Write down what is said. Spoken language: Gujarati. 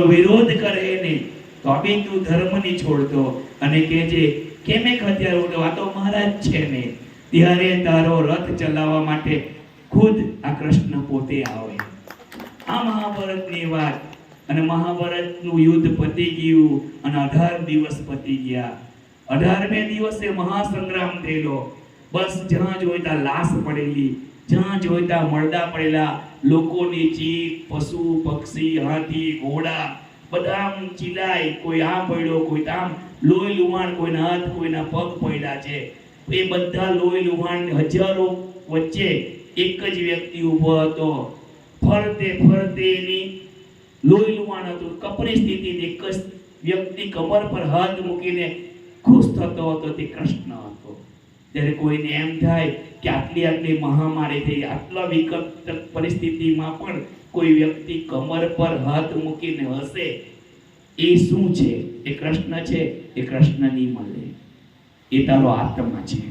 વિરોધ કરે ને તો બી તું ધર્મ નહીં છોડતો અને કહેજે કે મેં હથિયાર ઉઠાવ્યો, આ તો મહારાજ છે ને, ત્યારે તારો રથ ચલાવવા માટે ખુદ આ કૃષ્ણ પોતે આવે. આ મહાભારતની વાત. અને મહાભારતનું યુદ્ધ પતી ગયું અને 18 દિવસ પતી ગયા. 18મે દિવસે મહાસંગ્રામ થયેલો. બસ જ્યાં જોઈ ત્યાં લાશ પડેલી, જ્યાં જોઈ ત્યાં મરદા પડેલા, લોકોની ચીખ, પશુ પક્ષી, હાથી ઘોડા બધા આમ ચીલાય, કોઈ આ પડ્યો, કોઈ આમ લોહી લુહાણ, કોઈના હાથ કોઈના પગ પડ્યા છે. એ બધા લોહી લુહાણ હજારો વચ્ચે એક જ વ્યક્તિ ઊભો હતો. ફરતે ફરતે એની લોહી લુહાણ હતું, કપરી સ્થિતિ. એક જ વ્યક્તિ કમર પર હાથ મૂકીને ખુશ થતો હતો, તે કૃષ્ણ હતો. ત્યારે કોઈને એમ થાય કે આટલી મહામારી થઈ, આટલા વિકટ પરિસ્થિતિમાં પણ કોઈ વ્યક્તિ કમર પર હાથ મૂકીને હસે, એ શું છે? એ કૃષ્ણ છે. એ કૃષ્ણ નહીં મળે, એ તારો આત્મા છે.